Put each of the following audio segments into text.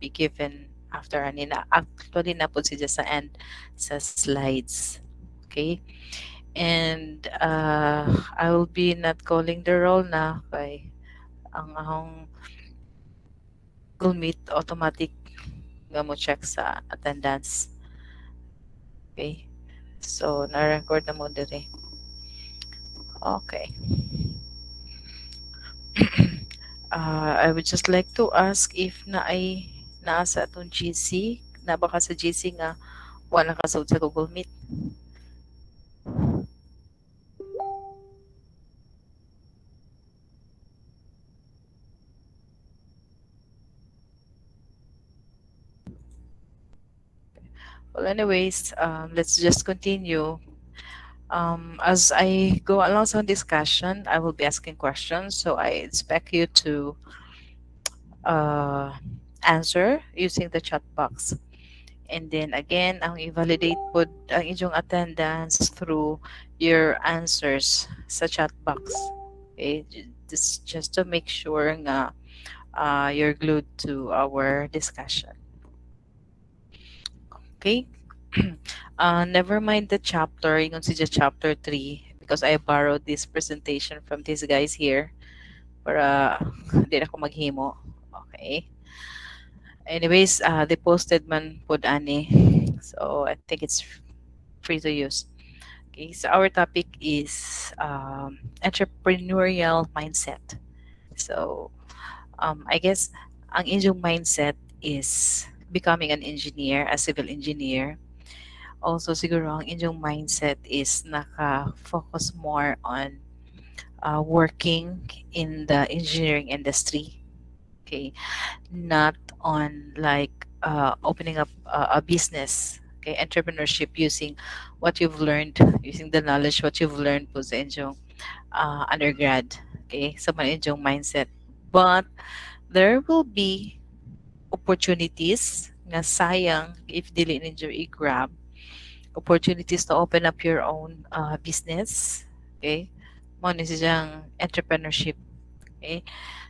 be given after ani na actually na po siya sa end sa slides. Okay? And I will be not calling the roll na kay ang ahong Google Meet automatic nga mo check sa attendance. Okay? So, na-record na mo dire. Okay. I would just like to ask if na ay naa sa atong GC, na baka sa GC nga wala nakasud sa Google Meet. Well, anyways, let's just continue. As I go along some discussion, I will be asking questions, so I expect you to uh, answer using the chat box. And then again, ang i-validate po ang inyong attendance through your answers sa chat box. Okay, this just to make sure nga you're glued to our discussion. Okay. Never mind the chapter, yung si chapter 3 because I borrowed this presentation from these guys here para hindi na ako maghimo. Okay. Anyways, they posted man pod ani. So I think it's free to use. Okay, so our topic is entrepreneurial mindset. So I guess ang inyong mindset is becoming an engineer, a civil engineer. Also, siguro ang inyong mindset is naka-focus more on working in the engineering industry. Okay, not on like opening up a business. Okay, entrepreneurship using what you've learned, using the knowledge what you've learned po sa inyong undergrad. Okay, sa mga inyong mindset. But there will be opportunities nga sayang if dili ninyo i-grab opportunities to open up your own business. Okay? Mo ni siyang entrepreneurship. Okay?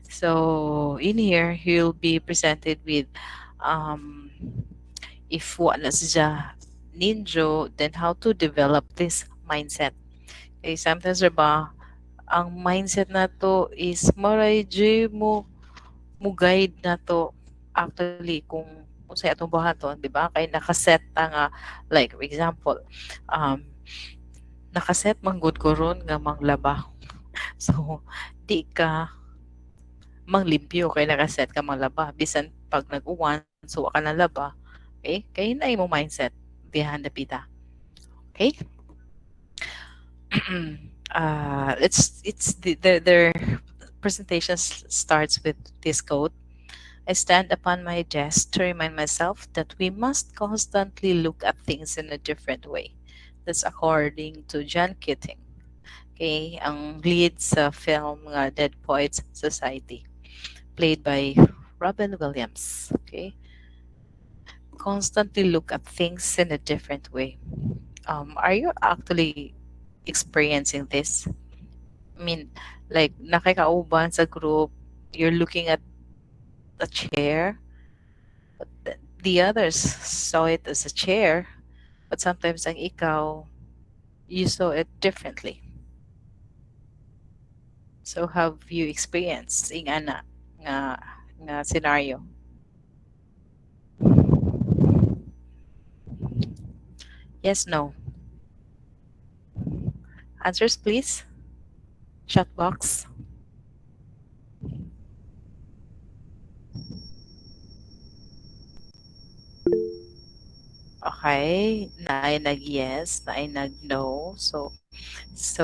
So, in here, he'll be presented with um, if what na siya ninjo, then how to develop this mindset. Okay, sometimes ba ang mindset na to is maray mo guide na to actually kung sa atong buhaton, di ba? Kay nakaset ta nga like for example, um, nakaset manggod ko ron nga manglaba. So, di ka manglimpyo kay nakaset ka manglaba. Bisan pag nag-uwan, so ka na laba. Okay? Kaya na mo mindset behind the pita. Okay? It's their presentation starts with this quote. I stand upon my desk to remind myself that we must constantly look at things in a different way. That's according to John Keating. Okay, ang lead sa film nga Dead Poets Society, played by Robin Williams. Okay, constantly look at things in a different way. Are you actually experiencing this? I mean, like nakikauban sa group, you're looking at a chair, but the others saw it as a chair, but sometimes ang ikaw, you saw it differently. So have you experienced in ana nga scenario? Yes, no. Answers please. Chat box. Okay, na ay nag-yes, na ay nag-no. So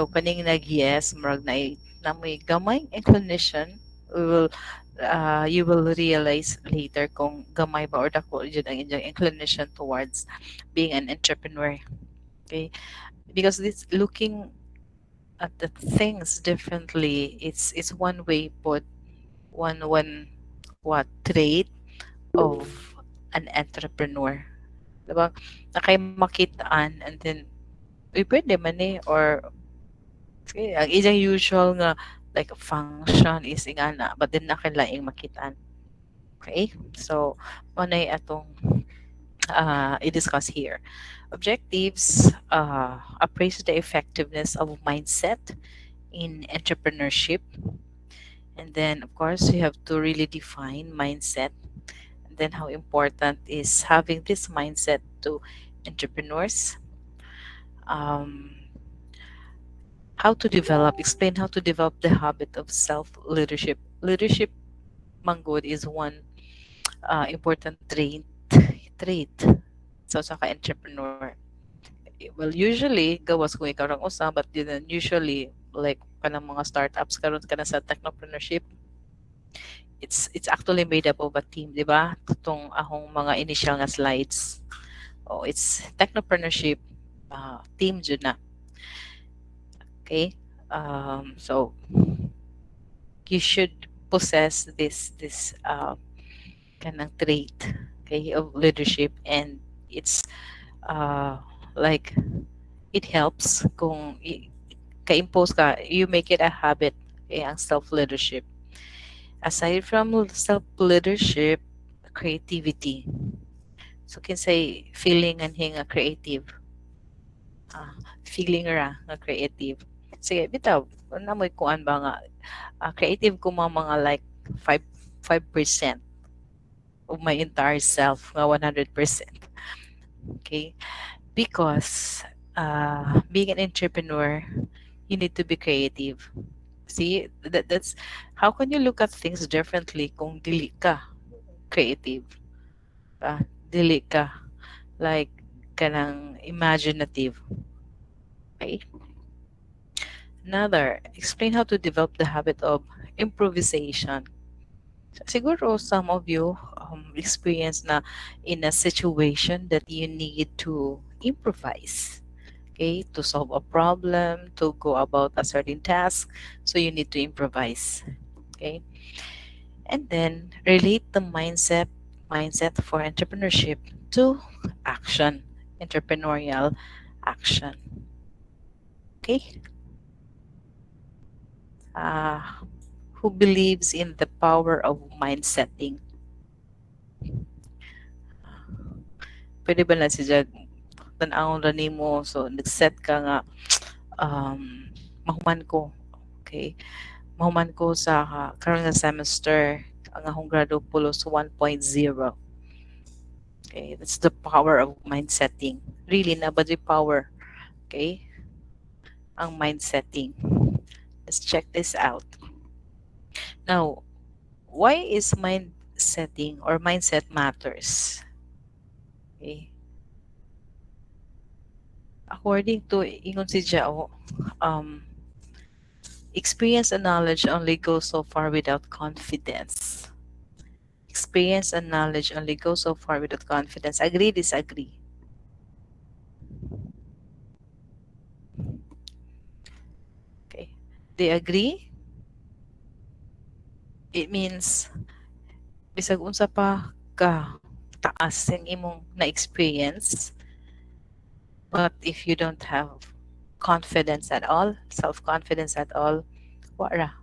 kaning nag-yes, murag na may gamay inclination. We will you will realize later kung gamay ba or dako jud ang inyong inclination towards being an entrepreneur. Okay? Because this looking at the things differently, it's one way but one what trait of an entrepreneur. Diba? Na kay makitaan and then uy, pwede man eh or sige, ang isang usual nga like function is ingana but then nakalaing makitaan. Okay? So, manay atong i-discuss here. Objectives appraise the effectiveness of mindset in entrepreneurship. And then, of course, you have to really define mindset. And then, how important is having this mindset to entrepreneurs? Um, how to develop, explain how to develop the habit of self leadership. Leadership, manggod, is one important trait sa ka entrepreneur. Well, usually gawas kung ikaw rang usa, but then usually like kanang mga startups karon kana sa technopreneurship, it's actually made up of a team, di ba? Itong akong mga initial nga slides. Oh, it's technopreneurship team jud na. Okay? So you should possess this kanang trait, okay, of leadership, and it's uh like it helps kung ka-impose ka, you make it a habit, okay, ang self-leadership. Aside from self-leadership, creativity. So, say feeling and hinga creative. Ah, feeling ra nga creative. Sige, bitaw. Na mo'y kuan ba nga, creative ko mga like 5 5% of my entire self, nga 100%. Okay? Because being an entrepreneur, you need to be creative. See, that's how can you look at things differently kung dili ka creative, dili ka like kanang imaginative. Okay? Another, explain how to develop the habit of improvisation. Siguro some of you experience na in a situation that you need to improvise, okay, to solve a problem, to go about a certain task, so you need to improvise. Okay, and then relate the mindset for entrepreneurship to action, entrepreneurial action. Okay, uh, who believes in the power of mindsetting? Pwede ba na siya tan-awon ra nimo, so nag-set ka nga mahuman ko, okay, mahuman ko sa karon nga semester ang akong grado pulos 1.0. Okay, that's the power of mind setting. Really, na ba the power? Okay, ang mind setting. Let's check this out. Now, why is mind setting or mindset matters? Okay, according to ingon si Jao, um, experience and knowledge only go so far without confidence. Experience and knowledge only go so far without confidence. Agree, disagree? Okay. They agree? It means bisag unsa pa ka taas ang imong na-experience, but if you don't have confidence at all, self-confidence at all, wala,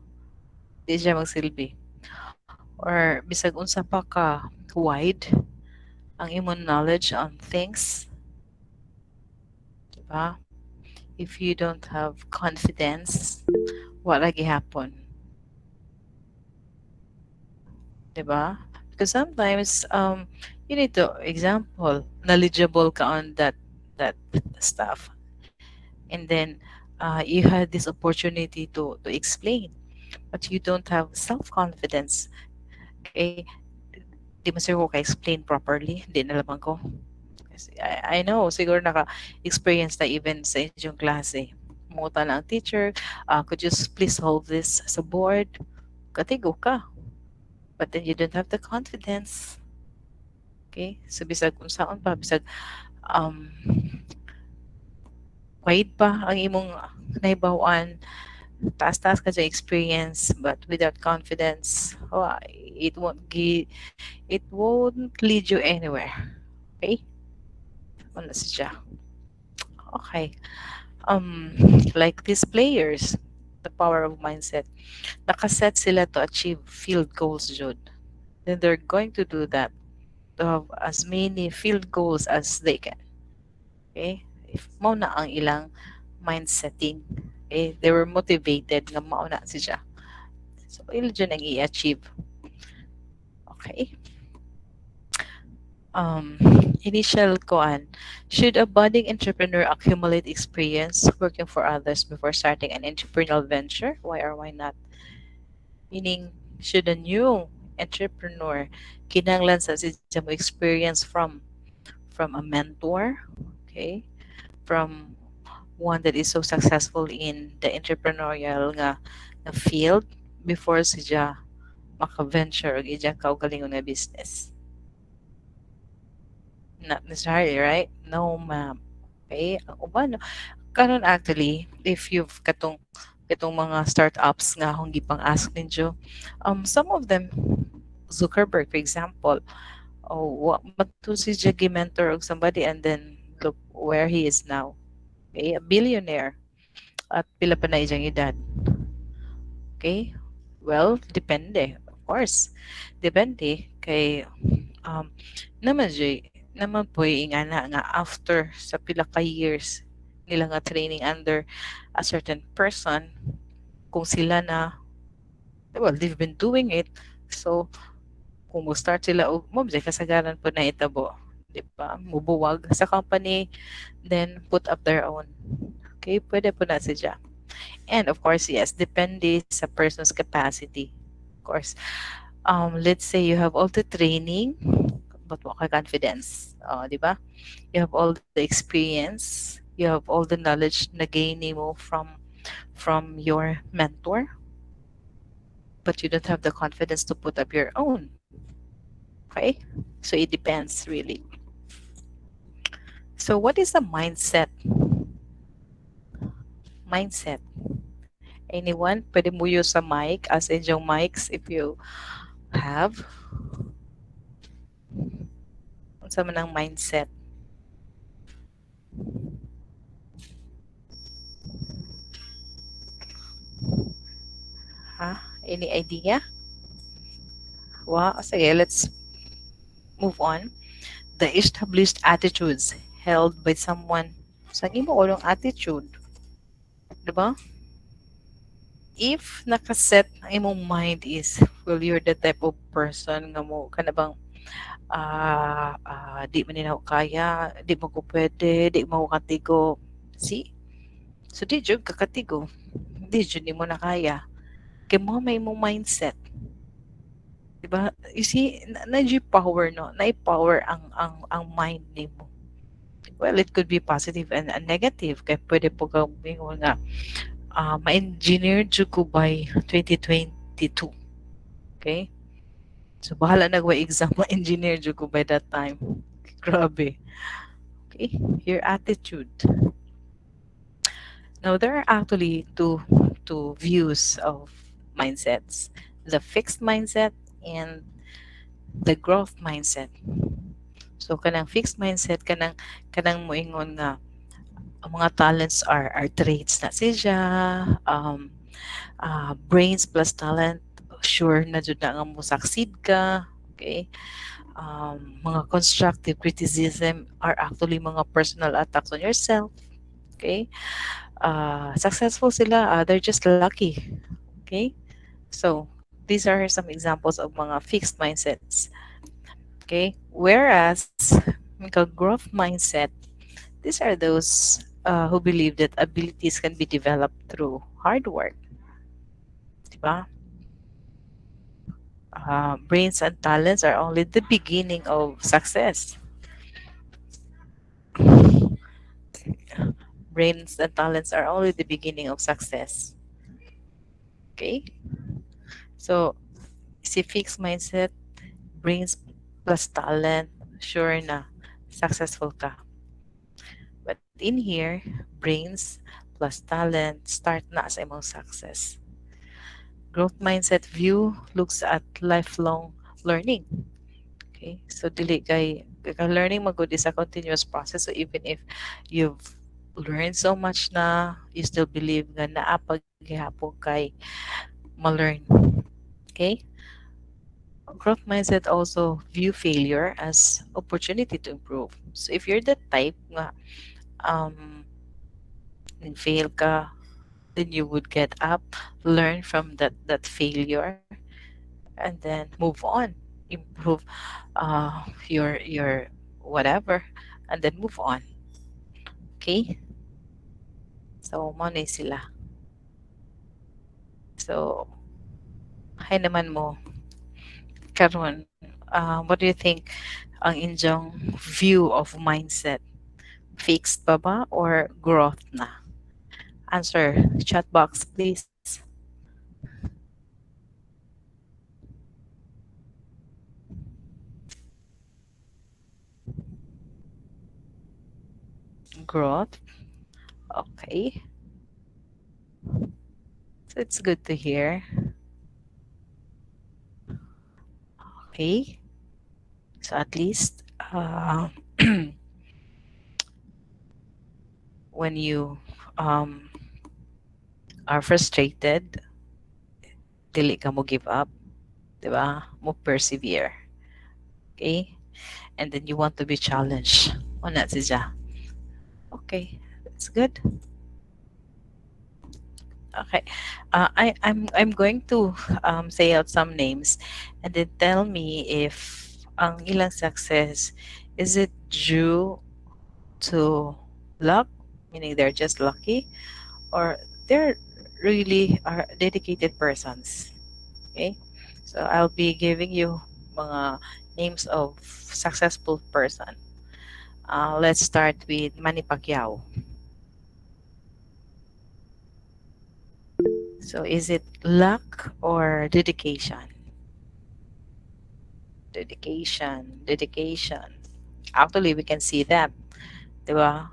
di siya magsilbi. Or bisag unsa pa ka wide ang imong knowledge on things, diba? If you don't have confidence, wala gihapon, diba? Because sometimes you need to example knowledgeable ka on that stuff, and then you had this opportunity to explain, but you don't have self-confidence. Okay, di man siguro ka explain properly, di na lamang ko. Kasi I know siguro naka-experience na even sa inyong klase, munguta na ang teacher, could you please solve this sa board, katigo ka, but then you don't have the confidence. Okay, so bisag kung saan pa, bisag um, wide pa ang imong nahibawan, taas-taas ka sa experience, but without confidence, oh, it won't lead you anywhere. Okay? Wala siya. Okay. Like these players, the power of mindset, nakaset sila to achieve field goals jud. then they're going to do that to have as many field goals as they can. Okay? If mao na ang ilang mind setting. Okay? They were motivated nga mao na siya. So, ilo dyan ang i-achieve. Okay? Um, Initial koan. Should a budding entrepreneur accumulate experience working for others before starting an entrepreneurial venture? Why or why not? Meaning, should a new entrepreneur kinanglan sa siya mo experience from a mentor, okay? From one that is so successful in the entrepreneurial nga field before siya maka-venture og iyang kaugalingon nga business. Not necessarily, right? No, ma'am. Okay? Ang uban, karon actually, if you've katong mga startups nga akong gipang ask ninyo, some of them, Zuckerberg, for example, oh, mato si Jiggy mentor of somebody and then look where he is now. Okay? A billionaire. At pila pa na iyang edad. Okay? Well, depende. Of course. Depende kay naman naman po nga na nga after sa pila ka years nila nga training under a certain person kung sila na well they've been doing it so kung mo start sila og mo kasagaran po na itabo di ba mubuwag sa company then put up their own okay pwede po na siya. And of course, yes, depende sa person's capacity. Of course, let's say you have all the training, but wala ka confidence. Di ba? You have all the experience, you have all the knowledge na gain mo from your mentor, but you don't have the confidence to put up your own. Okay? So it depends really. So what is the mindset? Mindset. Anyone? Pwede mo use sa mic as in yung mics if you have. Unsa man ang mindset? Ha? Any idea? Well, sige, let's move on. The established attitudes held by someone. Sa imo ulong attitude, di ba? If nakaset ang imong mind is, well, you're the type of person nga mo, ka na bang, di man nila ako kaya, di mo ko pwede, di mo ko katigo. See? So, di jud kakatigo. Di jud ni mo na kaya. Kay mo may imong mindset. Diba? You see, power, no? Na-power ang mind nimo. Well, it could be positive and negative. Kaya pwede po ka mingon nga, ma-engineer jud ko by 2022. Okay? So, bahala na wa exam ma-engineer jud ko by that time. Grabe. Okay? Your attitude. Now, there are actually two views of mindsets. The fixed mindset and the growth mindset. So kanang fixed mindset kanang moingon nga ang mga talents are traits na siya brains plus talent sure na jud na nga mo succeed ka okay mga constructive criticism are actually mga personal attacks on yourself okay successful sila they're just lucky okay so these are some examples of mga fixed mindsets okay whereas mga growth mindset these are those who believe that abilities can be developed through hard work. Diba? Brains and talents are only the beginning of success. Brains and talents are only the beginning of success. Okay? So, si fixed mindset, brains plus talent, sure na successful ka. But in here, brains plus talent, start na sa imong success. Growth mindset view looks at lifelong learning. Okay? So dili kay learning magud is a continuous process. So even if you've learned so much na, you still believe nga naa paghihapon kay ma-learn. Okay? Growth mindset also view failure as opportunity to improve. So if you're the type nga fail ka, then you would get up, learn from that failure, and then move on, improve your whatever, and then move on. Okay? So mo na sila. So hay naman mo karon, what do you think ang inyong view of mindset? Fixed pa ba or growth na? Answer chat box please. Growth. Okay. So it's good to hear. Okay. So at least when you um, are frustrated, dili ka mo give up, di ba? Mo persevere. Okay? And then you want to be challenged. O na siya. Okay. That's good. Okay. I'm going to say out some names and then tell me if ang ilang success is it due to luck, meaning they're just lucky, or they're really are dedicated persons. Okay, so I'll be giving you mga names of successful person. Let's start with Manny Pacquiao. So is it luck or dedication? Dedication. Actually, we can see that, di ba?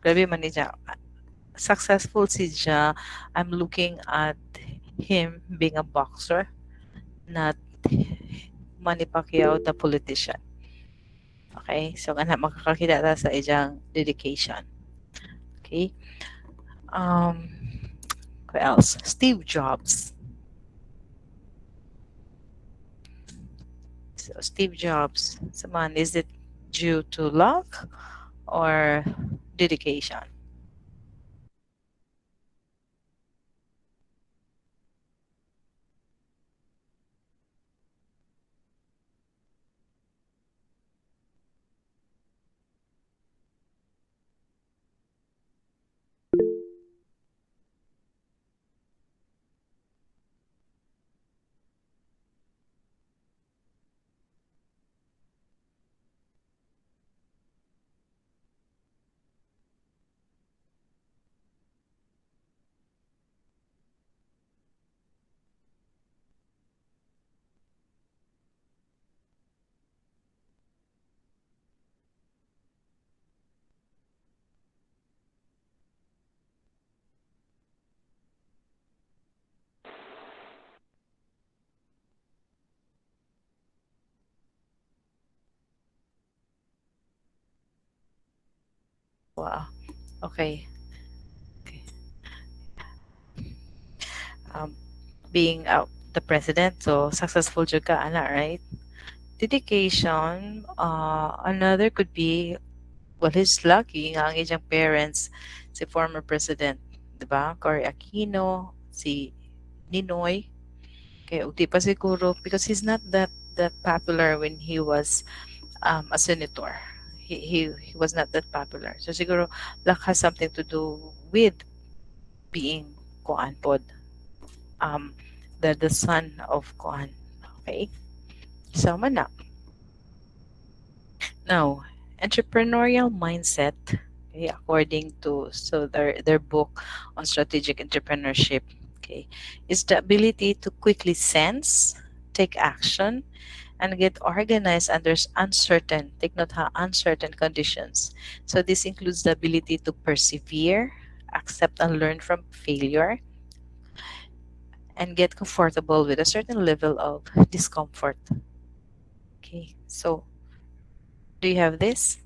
Grabe man ni siya. Successful si siya. I'm looking at him being a boxer, not Manny Pacquiao, the politician. Okay? So, kana makakakita ta sa iyang dedication. Okay? Um, who else? Steve Jobs. So, Steve Jobs. So, man, is it due to luck or dedication? Wow. Okay. Okay. Um, being the president, so successful jud ka, ana, right? Dedication, another could be, well, he's lucky nga ang iyang parents, si former president, di ba? Cory Aquino, si Ninoy. Kaya di pa siguro, because he's not that popular when he was a senator. He was not that popular. So siguro, luck has something to do with being Kuan pod, um, the son of Kuan. Okay? So, mana. Now, entrepreneurial mindset, okay, according to so their book on strategic entrepreneurship, okay, is the ability to quickly sense, take action, and get organized under uncertain, take note ha, uncertain conditions. So this includes the ability to persevere, accept and learn from failure, and get comfortable with a certain level of discomfort. Okay, so do you have this?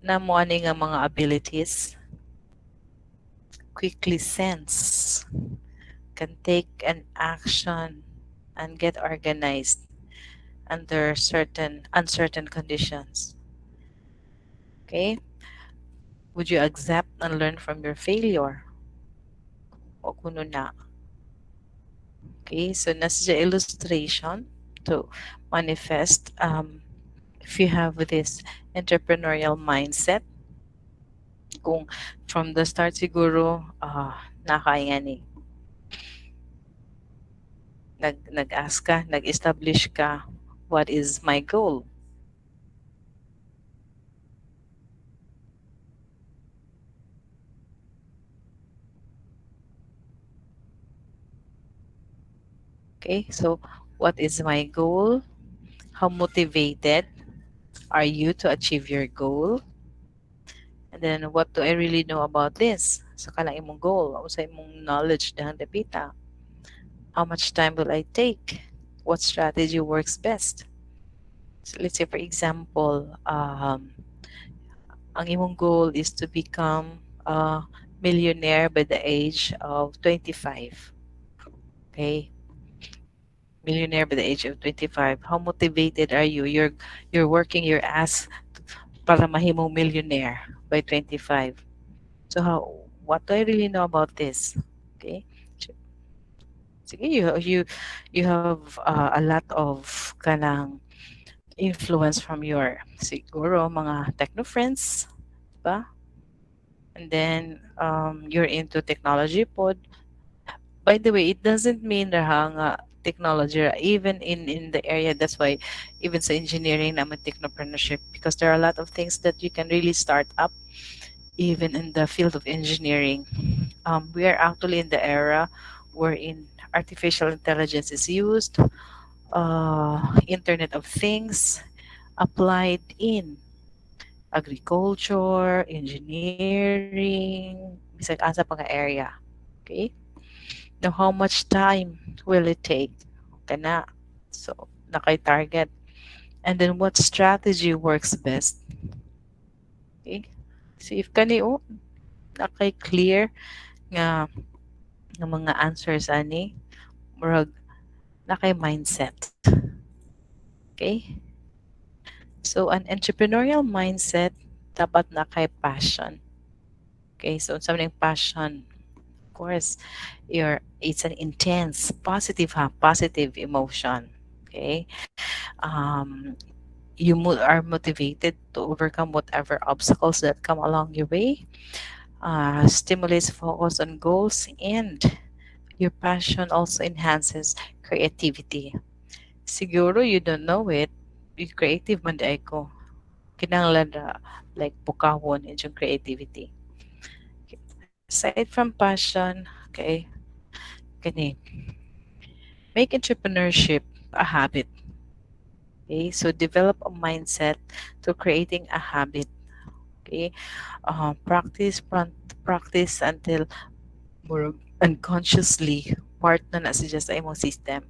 Na mo ani nga mga abilities, quickly sense, can take an action, and get organized. under certain uncertain conditions. Okay? Would you accept and learn from your failure? O kuno na. Okay, so nasa the illustration to manifest if you have this entrepreneurial mindset, kung from the start siguro, nakaya ni, nag-ask ka, nag-establish ka, what is my goal? Okay, so what is my goal? How motivated are you to achieve your goal? And then what do I really know about this? Sa kanang imong goal, o sa imong knowledge dahang dapita. How much time will I take? What strategy works best? So let's say for example, ang imong goal is to become a millionaire by the age of 25. Okay? Millionaire by the age of 25. How motivated are you? You're working your ass para mahimong millionaire by 25. So what do I really know about this? Okay? Sige, you have a lot of kanang influence from your siguro mga techno friends, ba? And then you're into technology pod. By the way, it doesn't mean na nga technology even in the area. That's why even sa engineering naman technopreneurship, because there are a lot of things that you can really start up even in the field of engineering. We are actually in the era wherein artificial intelligence is used, Internet of Things applied in agriculture, engineering, bisag asa pa nga area. Okay? Now, how much time will it take? Kana. So, nakay target. And then, what strategy works best? Okay? So, if kani nakay clear nga ng mga answers ani, murag nakay mindset. Okay? So, an entrepreneurial mindset dapat nakay passion. Okay? So, something passion, of course, it's an intense, positive emotion. Okay? Um, are motivated to overcome whatever obstacles that come along your way, stimulates focus on goals, and your passion also enhances creativity. Siguro you don't know it, yung creative man di ay ko. Kinahanglan na like bukawon in yung creativity. Okay. Aside from passion, okay, kani, make entrepreneurship a habit. Okay, so develop a mindset to creating a habit. Okay, practice until more unconsciously part na siya sa imong system.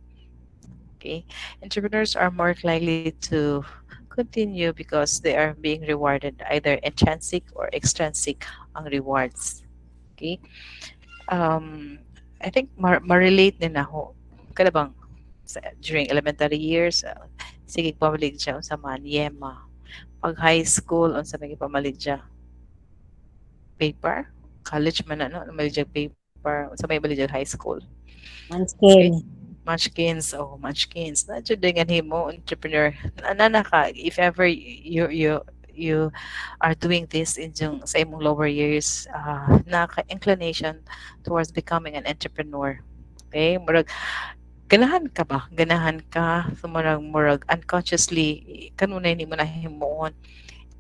Okay, entrepreneurs are more likely to continue because they are being rewarded either intrinsic or extrinsic ang rewards. Okay, um, I think ma-relate din ako. Kada bang during elementary years, sige pamalig siya sa Yema. Pag high school, unsa may pamalig siya? Paper? College man ano, may paper, unsa may bali high school. Okay? Manskin. Munchkins, oh, Munchkins. Na jud dengan himo entrepreneur. Ana ka if ever you are doing this in yung sa imong lower years, naka inclination towards becoming an entrepreneur. Okay? Murag ganahan ka ba? Ganahan ka so murag unconsciously kanunay nimo na himuon.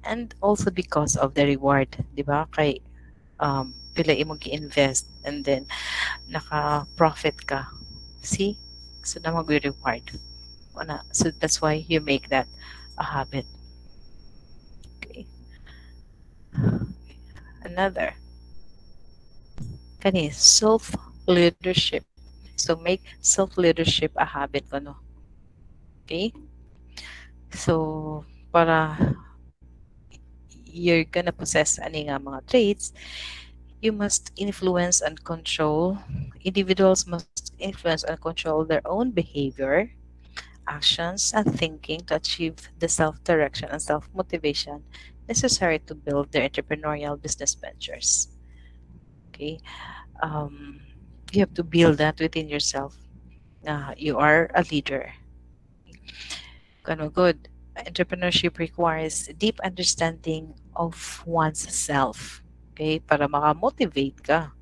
And also because of the reward, di ba? Kay pila imong gi-invest and then naka-profit ka. See? So na mag-reward. So that's why you make that a habit. Okay. Another. Kani, self-leadership. So make self-leadership a habit ko, no? Okay? So, para you're gonna possess ani nga mga traits, you must influence and control. Individuals must influence and control their own behavior, actions, and thinking to achieve the self direction and self motivation necessary to build their entrepreneurial business ventures. Okay, um, you have to build that within yourself. You are a leader. Kano good. Entrepreneurship requires deep understanding of one's self. Okay, para makamotivate ka.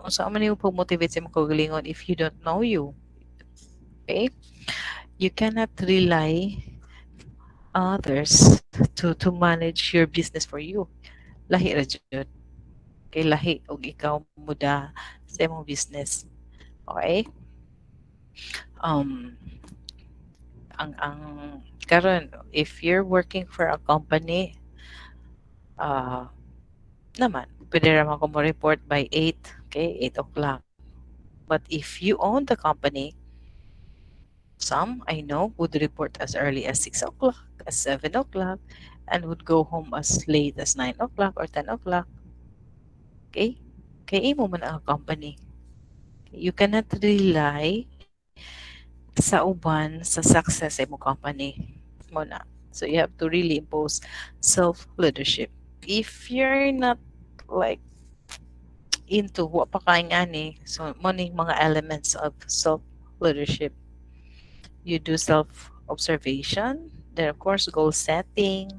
So, man yung motivate sa mga if you don't know you. Okay? You cannot rely others to manage your business for you. Lahi ra jud. Kay lahi og ikaw muda sa imong business. Okay? Um, ang karon if you're working for a company, uh, naman, pwede naman ko mo report by 8, okay, 8 o'clock. But if you own the company, some I know would report as early as 6 o'clock, as 7 o'clock, and would go home as late as 9 o'clock or 10 o'clock. Okay? Kaya imo man ang company. You cannot rely sa uban sa success sa imong company. Mo na. So you have to really impose self-leadership. If you're not like into what pa kaing ani, so mo ni mga elements of self-leadership. You do self-observation, then of course goal setting,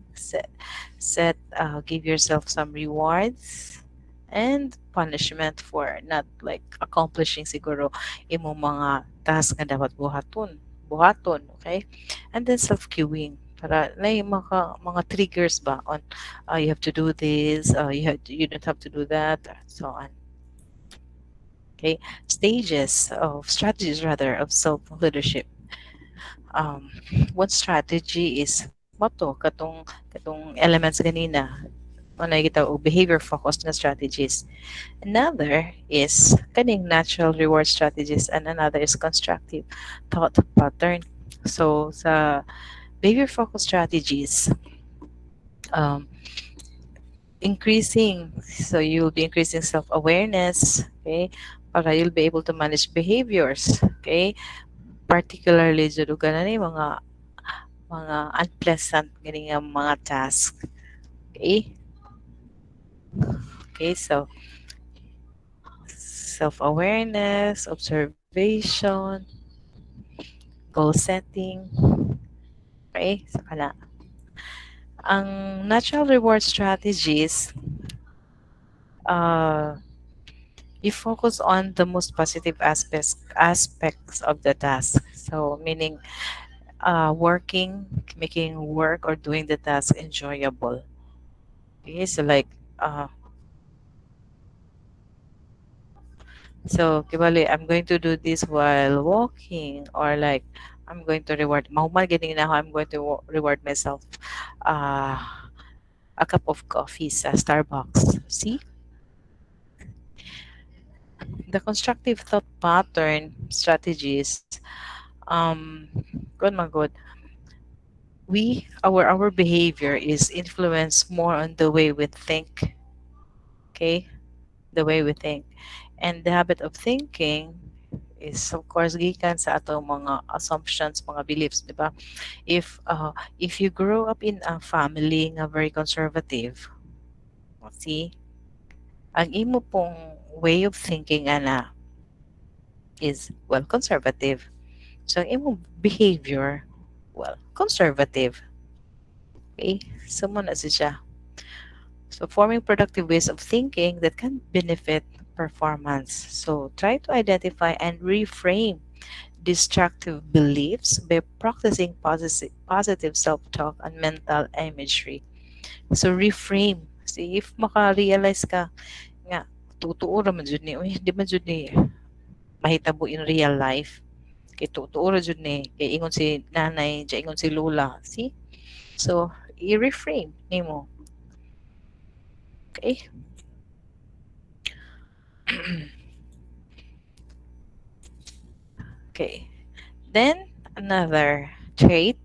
give yourself some rewards and punishment for not like accomplishing siguro imong mga task nga dapat buhaton, okay? And then self-cueing para na yung mga triggers ba on you have to do this, you don't have to do that, so on. Okay, stages of strategies rather of self-leadership. um, One strategy is moto katong elements ganina ano kita o behavior focused na strategies. Another is kaning natural reward strategies and another is constructive thought pattern. So sa behavior focused strategies, um, increasing, so you'll be increasing self-awareness, okay, para you'll be able to manage behaviors, okay, particularly jud ni mga unpleasant gani nga mga task. Okay? Okay, so self-awareness, observation, goal setting. Okay? So, ang natural reward strategies, uh, you focus on the most positive aspects of the task. So, meaning making work or doing the task enjoyable. Okay, so like uh, so, kibali, I'm going to do this while walking or like I'm going to reward mahuman gini na ako, I'm going to reward myself uh, a cup of coffee sa Starbucks. See? The constructive thought pattern strategies, good my good. Our behavior is influenced more on the way we think, okay? The way we think. And the habit of thinking is of course gikan sa atong mga assumptions, mga beliefs, di ba? If you grow up in a family nga very conservative, see, ang imo pong way of thinking ana is well conservative. So ang imong behavior, well, conservative. Okay? So mo na siya. So forming productive ways of thinking that can benefit performance. So try to identify and reframe destructive beliefs by practicing positive self-talk and mental imagery. So reframe. See if maka-realize ka nga totoo ra man jud ni uy di man jud ni mahitabo in real life. Kay totoo ra jud ni kay ingon si nanay, diya ingon si lola. See? So i-reframe nimo. Okay? Okay. Then another trait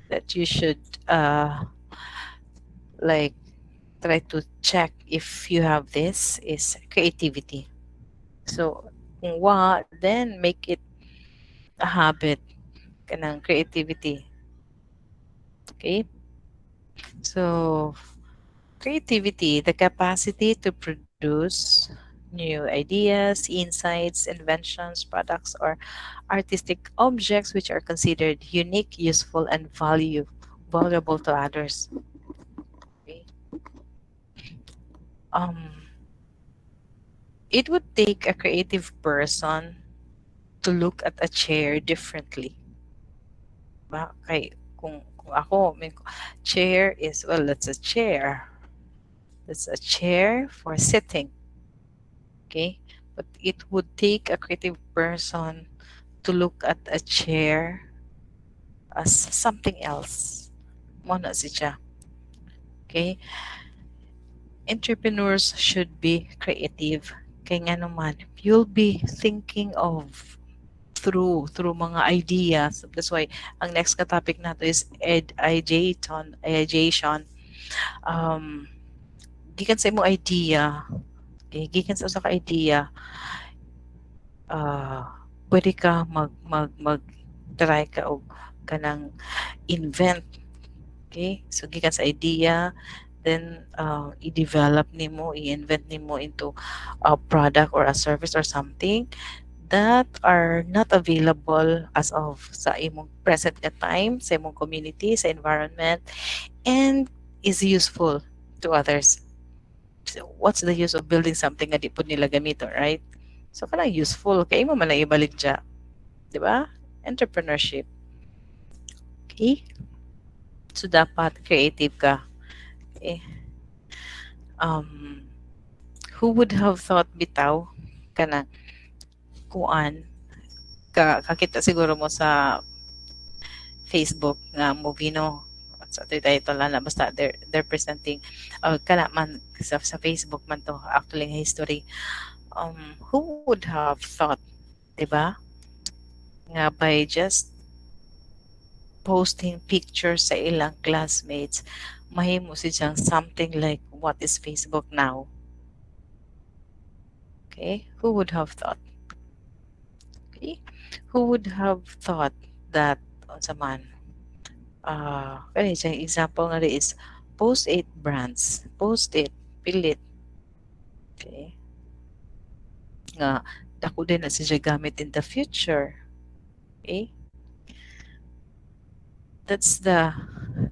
that you should like try to check if you have this is creativity. So kung wa, then make it a habit kanang creativity. Okay? So, creativity, the capacity to produce new ideas, insights, inventions, products, or artistic objects which are considered unique, useful, and valuable to others. Okay? Um, it would take a creative person to look at a chair differently. Ba? Kung ako, chair is, well, that's a chair. That's a chair for sitting. Okay? But it would take a creative person to look at a chair as something else. Mo na siya. Okay? Entrepreneurs should be creative. Kaya nga naman, you'll be thinking of through mga ideas. That's why ang next ka topic nato is ideation. Um, gikan sa imong idea, okay, gikan sa usa ka idea, pwede ka mag try ka og kanang invent. Okay? So gikan sa idea, then i-develop nimo, i-invent nimo into a product or a service or something that are not available as of sa imong present nga time, sa imong community, sa environment, and is useful to others. So what's the use of building something nga di po nila gamito, right? So kanang useful kay mo man lang ibalik dya, di ba? Entrepreneurship. Okay? So dapat creative ka. Okay? Um, who would have thought bitaw kana kuan kakita siguro mo sa Facebook nga movie no sa title na basta they're presenting kana man sa Facebook man to actually history. Who would have thought, 'di ba? Nga by just posting pictures sa ilang classmates mahimo siyang something like what is Facebook now. Okay? Who would have thought? Okay? Who would have thought that unsa man kani sa example nga is post-it brands, post-it, pilit, okay, nga dako din na siya gamit in the future. Okay? That's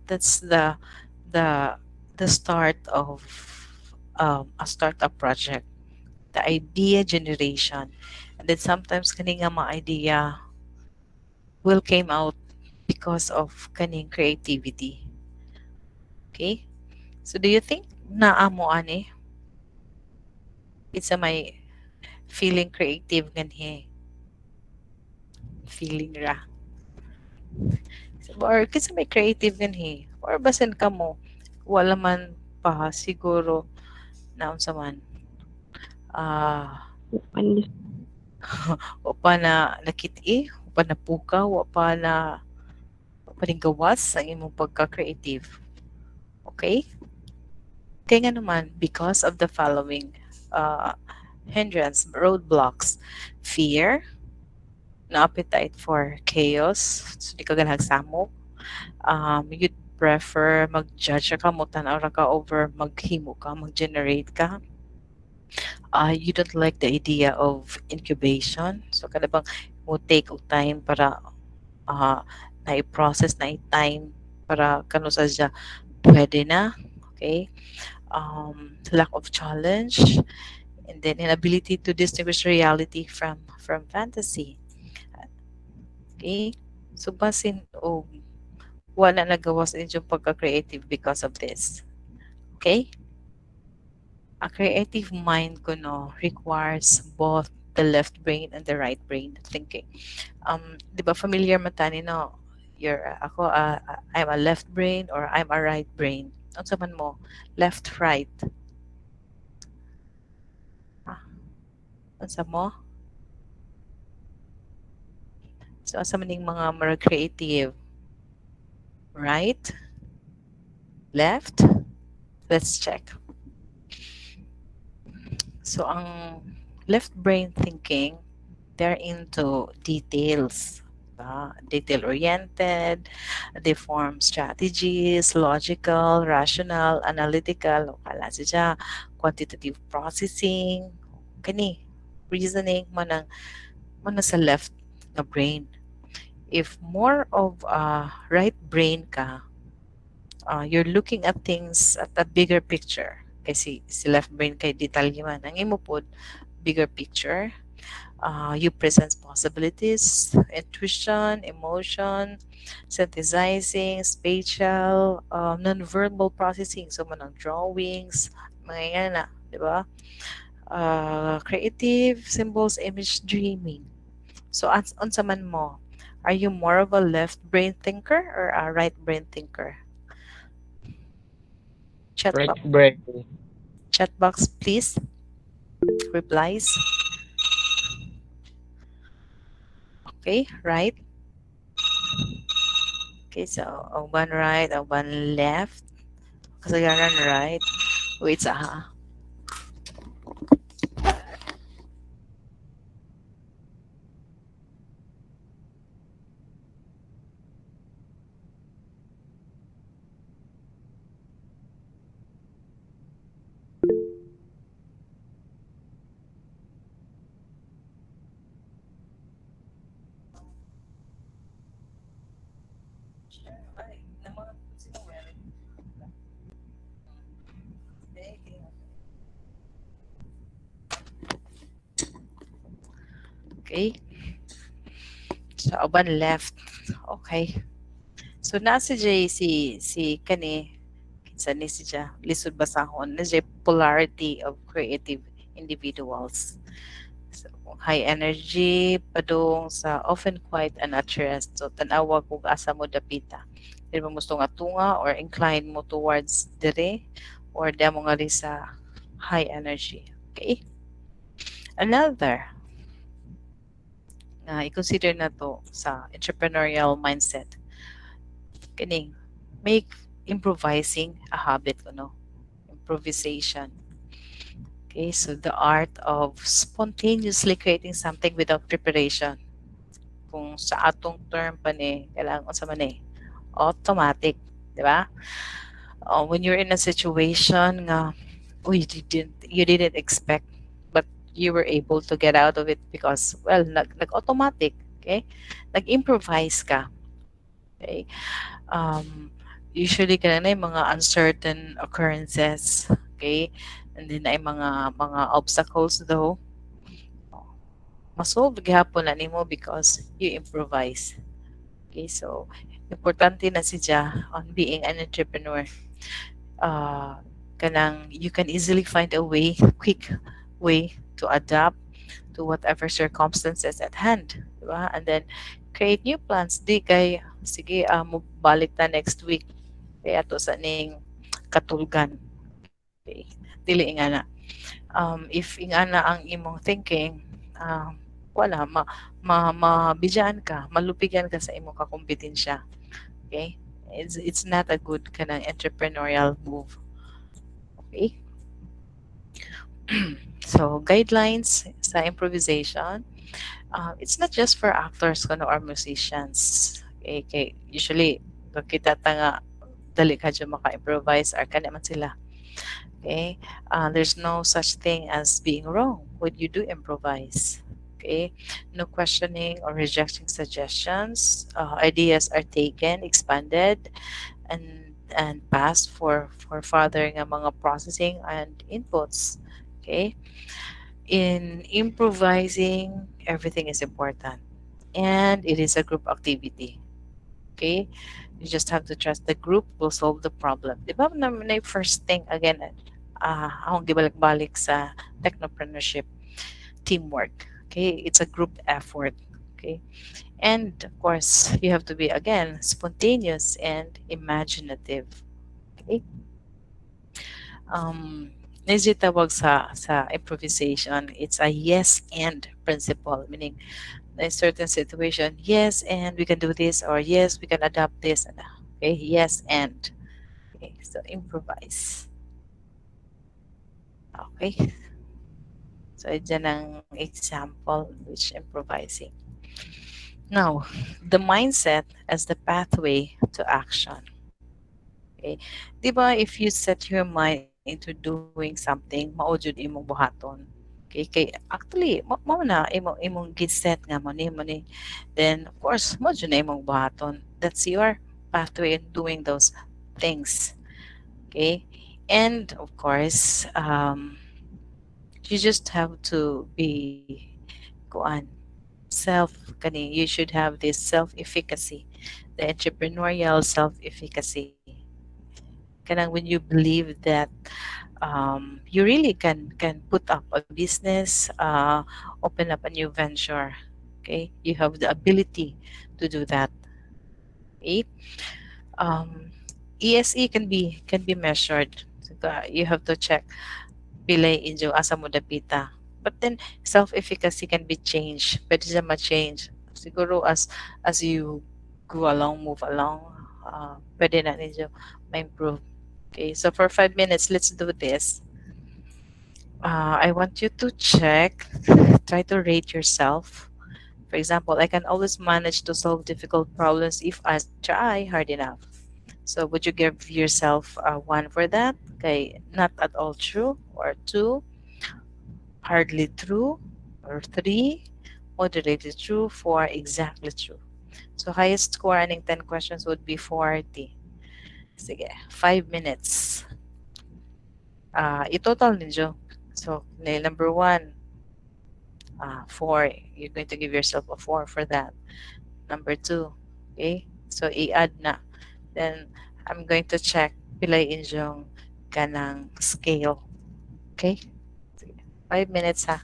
that's the the start of a startup project, the idea generation. And then sometimes kani nga mga idea will came out because of kaning creativity. Okay? So do you think naamo ani it's a may feeling creative ganhi feeling ra or kasi may creative ganhi or basin ka mo wala man pa siguro na unsa man ah Panis o pa na nakit-i o pa na pukaw o pa na gawas ang imong pagka-creative. Okay? Kaya nga naman, because of the following uh, hindrance, roadblocks, fear, no appetite for chaos, so di ka ganang samok, you'd prefer mag-judge ka mo, tanaw ra ka over maghimo ka, mag-generate ka. You don't like the idea of incubation, so kada bang mo take og time para uh, na-process na time para kano sa siya pwede na. Okay? Lack of challenge, and then inability to distinguish reality from fantasy. Okay? So basin o wala nagawa sa inyong pagka-creative because of this. Okay? A creative mind ko no requires both the left brain and the right brain thinking. 'Di ba familiar man tani no? Ako I'm a left brain or I'm a right brain. Unsa man mo? Left right. Ah, unsa mo? So asa man ning mga creative? Right? Left? Let's check. So ang left brain thinking, they're into details. detail-oriented, they form strategies, logical, rational, analytical, o kala siya, quantitative processing, kani, reasoning man sa left na brain. If more of right brain ka, you're looking at things at a bigger picture. Kasi si left brain kay detalye man. Ang imo pod, bigger picture. You present possibilities, intuition, emotion, synthesizing, spatial, non-verbal processing. So, manang drawings, mga yan na, di ba? Creative, symbols, image dreaming. So, on sa man mo, are you more of a left brain thinker or a right brain thinker? Chat Right box, brain. chat box, please. Replies. Okay, right. Okay, so one right, one left. Kasagaran right. Wait sa ha. Okay. So one left. Okay. So na si Jay si kani kinsa ni si siya lisod basahon na Jay polarity of creative individuals. So, high energy, padung sa often quiet and at rest. So, tanawa kung asa mo dapita. Di mo gusto nga tunga or incline mo towards dire or demo nga rin sa high energy. Okay? Another, i-consider na to sa entrepreneurial mindset. Kining, make improvising a habit ko, no? Improvisation. Okay, so the art of spontaneously creating something without preparation. Kung sa atong term pa ni, kailangan unsa man ni, automatic, di ba? When you're in a situation nga, oh, you didn't expect, but you were able to get out of it because, well, nag-automatic, okay? Nag-improvise ka, okay? Usually, kana na yung mga uncertain occurrences, okay? And then, ay mga obstacles though, masolve gihapon na nimo because you improvise. Okay, so importante na siya on being an entrepreneur. Kanang you can easily find a way, quick way to adapt to whatever circumstances at hand, di ba? And then create new plans. Di kay sige, mo balik ta next week. Kaya to sa ning katulgan. Okay. Dili nga na. If ingana ang imong thinking, wala mabijaan ka, malupigan ka sa imong kakompetensya. Okay? It's not a good kanang entrepreneurial move. Okay? So, guidelines sa improvisation. It's not just for actors kuno or musicians. Okay, usually, pag kita ta nga dali ka dyan maka-improvise or kanya man sila. Okay? There's no such thing as being wrong when you do improvise. Okay? No questioning or rejecting suggestions. Ideas are taken, expanded, and passed for further nga mga processing and inputs. Okay? In improvising, everything is important. And it is a group activity. Okay? You just have to trust the group will solve the problem. Di ba na yung first thing again, akong gibalik-balik sa technopreneurship, teamwork. Okay? It's a group effort. Okay? And of course, you have to be again spontaneous and imaginative. Okay? Um, tawag sa improvisation, it's a yes and principle, meaning in a certain situation, yes, and we can do this, or yes, we can adapt this, and okay, yes, and okay, so improvise. Okay, so dyan ang example which improvising. Now, the mindset as the pathway to action. Okay? Di ba, if you set your mind into doing something, maujud imong buhaton. Okay, kay actually, mo na imong giset nga mo ni. Then of course, mo jud na imong buhaton. That's your pathway in doing those things. Okay? And of course, you just have to be kuan self you should have this self efficacy, the entrepreneurial self efficacy. Kanang when you believe that you really can put up a business, open up a new venture. Okay, you have the ability to do that. Okay, um, ESE can be measured. So, you have to check pilay injo asa mo dapita. But then self-efficacy can be changed. Pwede siya ma-change. Siguro as you go along, move along, pwede na ninyo ma-improve. Okay, so for 5 minutes, let's do this. I want you to check, try to rate yourself. For example, I can always manage to solve difficult problems if I try hard enough. So would you give yourself a one for that? Okay, not at all true, or two, hardly true, or three, moderately true, four, exactly true. So highest score in 10 questions would be 40. Sige, 5 minutes. I-total ninyo. So, number one, 4. You're going to give yourself a 4 for that. Number 2, okay? So, i-add na. Then, I'm going to check pilay inyong kanang scale. Okay? Sige. 5 minutes ha.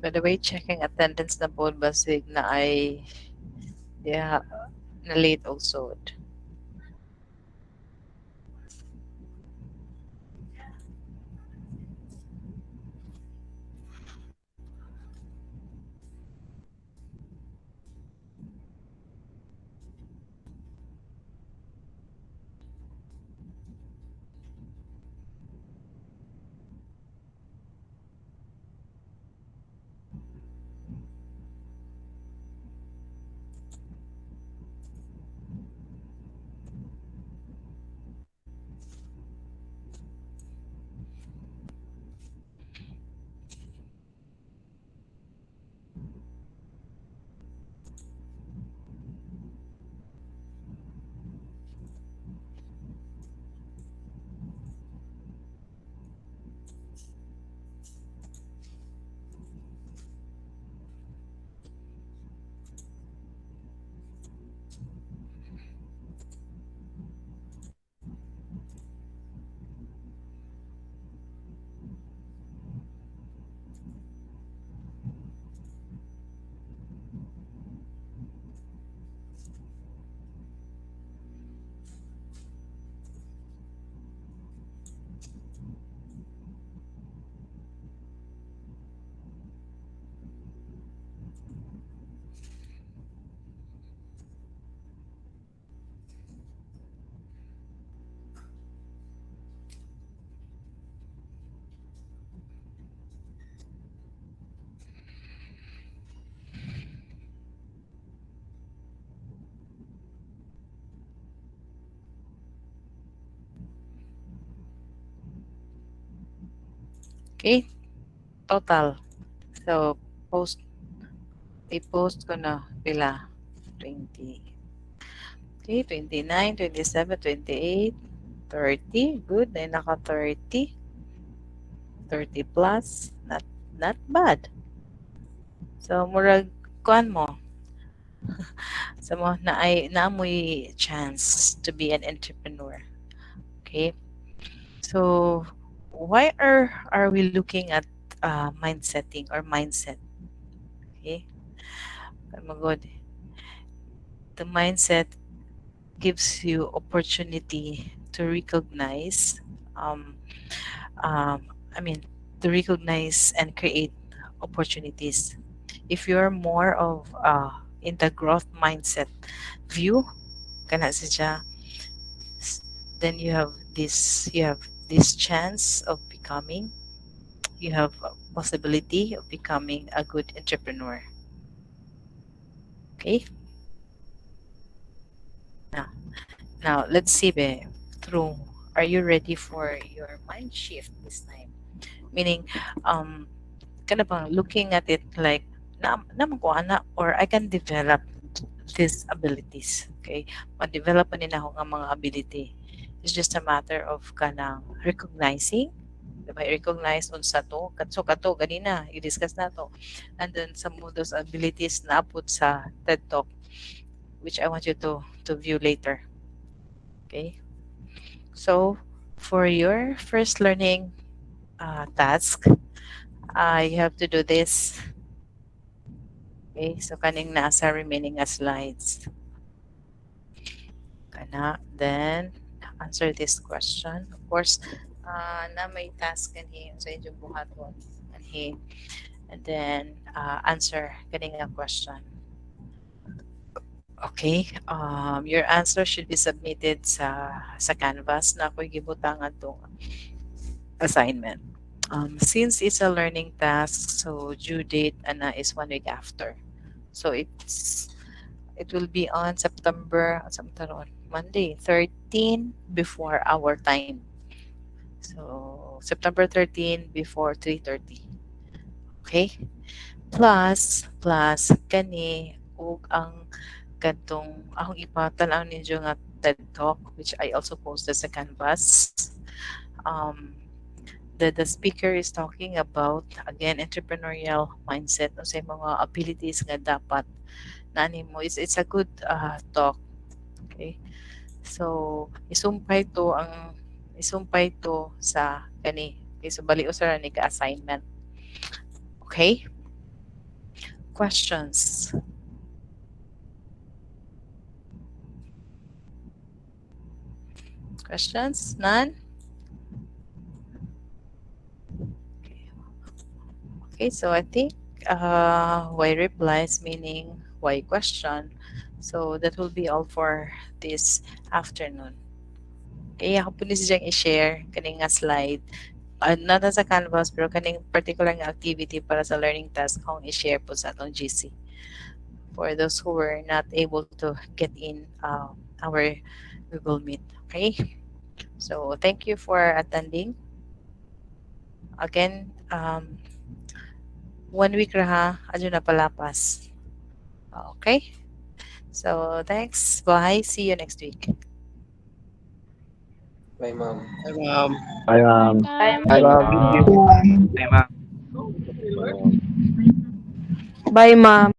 By the way, checking attendance na po basig na ay yeah, na late also. Okay, total. So, post, i-post ko na pila. 20. Okay, 29, 27, 28, 30. Good, na naka 30. 30 plus. Not bad. So, murag, kuan mo. So, mo, naamoy chance to be an entrepreneur. Okay. So, why are we looking at mind setting or mindset? Okay. Good. The mindset gives you opportunity to recognize um, I mean to recognize and create opportunities. If you're more of in the growth mindset view, kana siya, s- then you have this chance of becoming, you have a possibility of becoming a good entrepreneur. Okay. Now let's see be through, are you ready for your mind shift this time? Meaning, um, kind of looking at it like naman ko ana, or I can develop these abilities. Okay, ma-develop pa nila ako ng mga ability. It's just a matter of kanang recognizing. Diba? Recognize unsa to, katso kato ganina i-discuss na to, and then some of those abilities na put sa TED Talk, which I want you to view later. Okay, so for your first learning task, you have to do this. Okay, so kaning nasa remaining nga slides. Kana, then answer this question. Of course, na may task kanhi sa inyong buhaton. Kanhi, and then answer kaning nga question. Okay, your answer should be submitted sa Canvas na ako'y gibutangan tong assignment. Since it's a learning task, so due date ana is 1 week after. So it will be on September, Monday, 13 before our time. So, September 13 before 3:30. Okay? Plus, kani, ug ang kadtong, akong ipatanaw ninyo nga TED Talk, which I also posted sa Canvas. Um, the speaker is talking about, again, entrepreneurial mindset, o sa mga abilities nga dapat na mo. It's a good talk. Okay? So, isumpay to sa kani. Okay, so bali usara ni ka assignment. Okay? Questions. Questions? None? Okay. Okay, so I think why replies meaning why question. So that will be all for this afternoon. Okay, ako po ni siyang i-share kaning nga slide. Nata sa Canvas pero kaning particular nga activity para sa learning task akong i-share po sa atong GC for those who were not able to get in our Google Meet. Okay, so thank you for attending. Again, 1 week ra ha, adyo na palapas. Okay, so thanks. Bye. See you next week. Bye, ma'am. Hi, ma'am. Hi, Bye, ma'am. Bye, ma'am. Hi, ma'am. ma'am. Thank Thank you. you. Hi, ma'am. Bye, ma'am.